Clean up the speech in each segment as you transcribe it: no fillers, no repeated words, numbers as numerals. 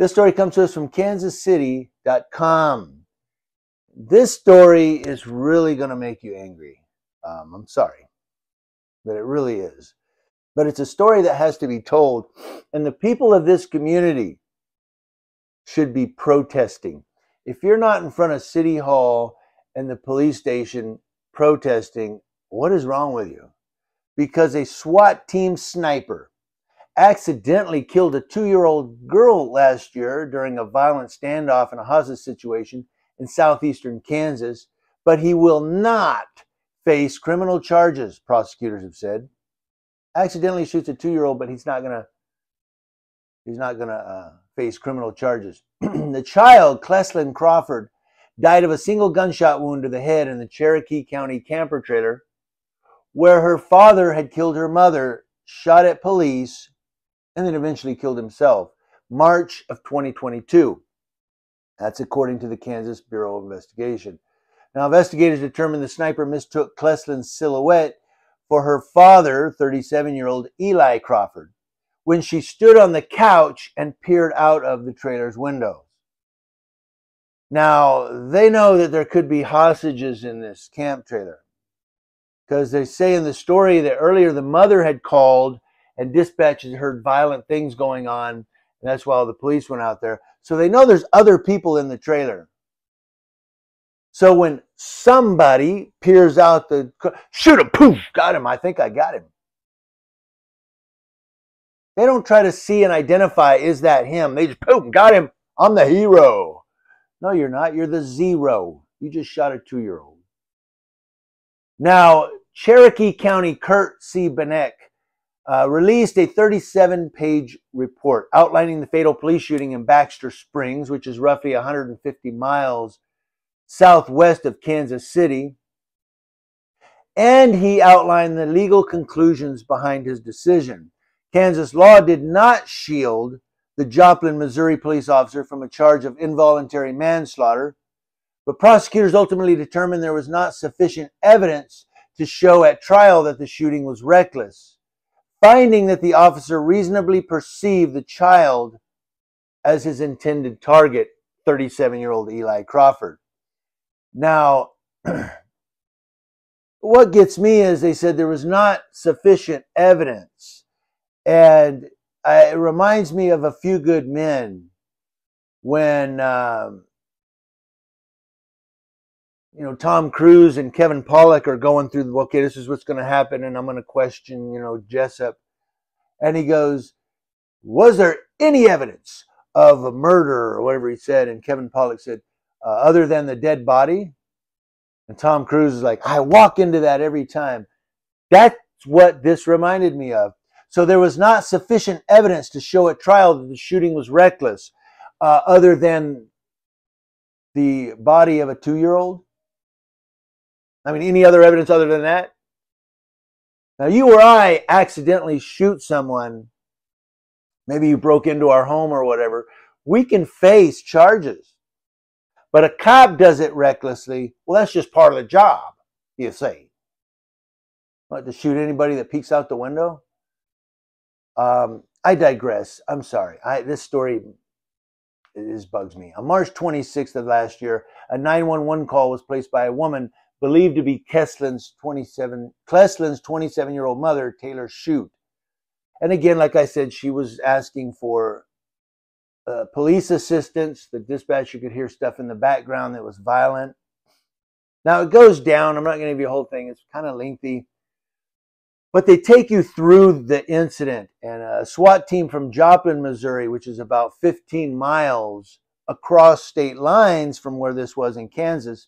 This story comes to us from kansascity.com. This story is really going to make you angry. I'm sorry, but it really is. But it's a story that has to be told, and the people of this community should be protesting. If you're not in front of City Hall and the police station protesting, what is wrong with you? Because a SWAT team sniper accidentally killed a 2-year-old girl last year during a violent standoff in a hostage situation in southeastern Kansas, but he will not face criminal charges, prosecutors have said. Accidentally shoots a 2-year-old, but he's not gonna face criminal charges. The child, Cleslin Crawford, died of a single gunshot wound to the head in the Cherokee County camper trailer, where her father had killed her mother, shot at police, and then eventually killed himself, March of 2022. That's according to the Kansas Bureau of Investigation. Now, investigators determined the sniper mistook Cleslin's silhouette for her father, 37-year-old Eli Crawford, when she stood on the couch and peered out of the trailer's windows. Now, they know that there could be hostages in this camp trailer, because they say in the story that earlier the mother had called and dispatches heard violent things going on, and that's why the police went out there. So they know there's other people in the trailer. So when somebody peers out the, shoot him, poof, got him, I think I got him. They don't try to see and identify, is that him? They just, poof, got him, I'm the hero. No, you're not, you're the zero. You just shot a 2-year-old. Now, Cherokee County Kurt C. Benek released a 37-page report outlining the fatal police shooting in Baxter Springs, which is roughly 150 miles southwest of Kansas City. And he outlined the legal conclusions behind his decision. Kansas law did not shield the Joplin, Missouri police officer from a charge of involuntary manslaughter, but prosecutors ultimately determined there was not sufficient evidence to show at trial that the shooting was reckless, finding that the officer reasonably perceived the child as his intended target, 37-year-old Eli Crawford. Now, what gets me is they said there was not sufficient evidence. And it reminds me of A Few Good Men when, Tom Cruise and Kevin Pollak are going through, okay, this is what's going to happen, and I'm going to question, Jessup. And he goes, was there any evidence of a murder or whatever he said? And Kevin Pollak said, other than the dead body? And Tom Cruise is like, I walk into that every time. That's what this reminded me of. So there was not sufficient evidence to show at trial that the shooting was reckless, other than the body of a 2-year-old. I mean, any other evidence other than that? Now, you or I accidentally shoot someone, maybe you broke into our home or whatever, we can face charges. But a cop does it recklessly, well, that's just part of the job, you say. What, to shoot anybody that peeks out the window? I digress. I'm sorry. This story bugs me. On March 26th of last year, a 911 call was placed by a woman believed to be Cleslin's 27-year-old mother, Taylor Shute. And again, like I said, she was asking for police assistance. The dispatcher could hear stuff in the background that was violent. Now, it goes down. I'm not going to give you a whole thing. It's kind of lengthy. But they take you through the incident. And a SWAT team from Joplin, Missouri, which is about 15 miles across state lines from where this was in Kansas,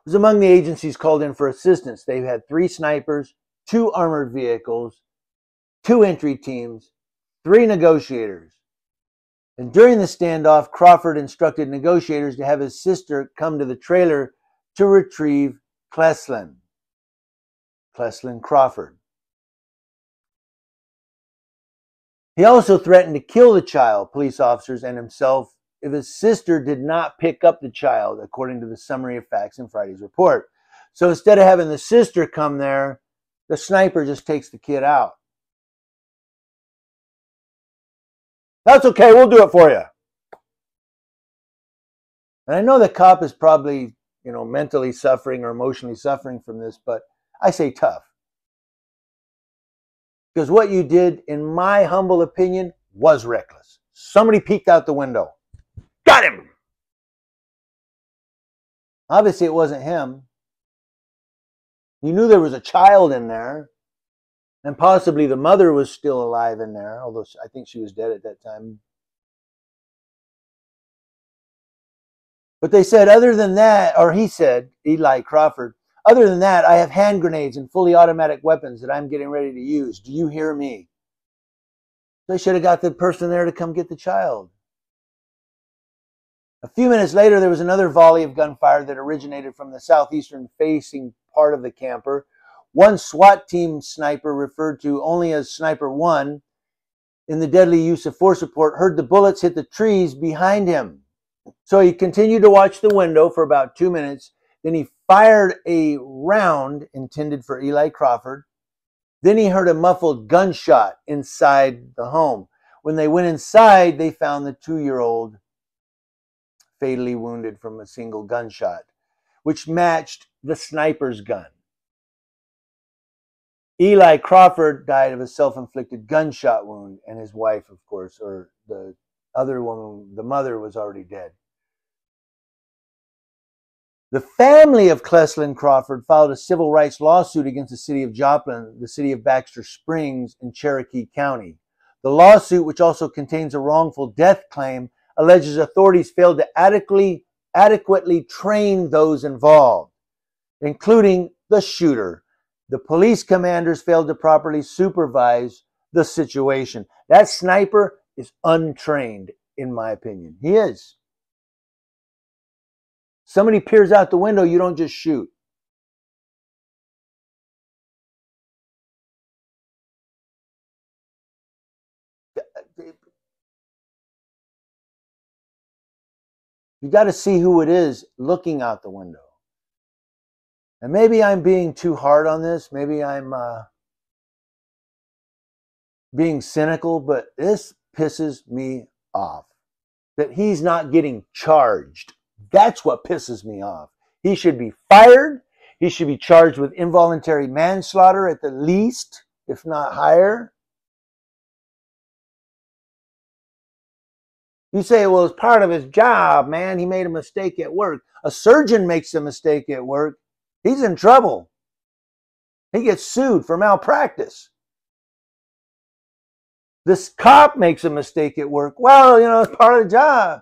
was among the agencies called in for assistance. They had 3 snipers, 2 armored vehicles, 2 entry teams, 3 negotiators. And during the standoff, Crawford instructed negotiators to have his sister come to the trailer to retrieve Cleslin Crawford. He also threatened to kill the child, police officers, and himself if his sister did not pick up the child, according to the summary of facts in Friday's report. So instead of having the sister come there, the sniper just takes the kid out. That's okay, we'll do it for you. And I know the cop is probably, mentally suffering or emotionally suffering from this, but I say tough. Because what you did, in my humble opinion, was reckless. Somebody peeked out the window. Got him! Obviously, it wasn't him. You knew there was a child in there, and possibly the mother was still alive in there, although I think she was dead at that time. But they said, other than that, or he said, Eli Crawford, other than that, I have hand grenades and fully automatic weapons that I'm getting ready to use. Do you hear me? They should have got the person there to come get the child. A few minutes later, there was another volley of gunfire that originated from the southeastern facing part of the camper. One SWAT team sniper, referred to only as Sniper 1, in the deadly use of force report, heard the bullets hit the trees behind him. So he continued to watch the window for about 2 minutes. Then he fired a round intended for Eli Crawford. Then he heard a muffled gunshot inside the home. When they went inside, they found the 2-year-old fatally wounded from a single gunshot, which matched the sniper's gun. Eli Crawford died of a self-inflicted gunshot wound, and his wife, of course, or the other woman, the mother, was already dead. The family of Cleslin Crawford filed a civil rights lawsuit against the city of Joplin, the city of Baxter Springs, in Cherokee County. The lawsuit, which also contains a wrongful death claim, alleges authorities failed to adequately train those involved, including the shooter. The police commanders failed to properly supervise the situation. That sniper is untrained, in my opinion. He is. Somebody peers out the window, you don't just shoot. You got to see who it is looking out the window. And maybe I'm being too hard on this. Maybe I'm being cynical, but this pisses me off. That he's not getting charged. That's what pisses me off. He should be fired. He should be charged with involuntary manslaughter at the least, if not higher. You say, well, it's part of his job, man. He made a mistake at work. A surgeon makes a mistake at work. He's in trouble. He gets sued for malpractice. This cop makes a mistake at work. Well, it's part of the job.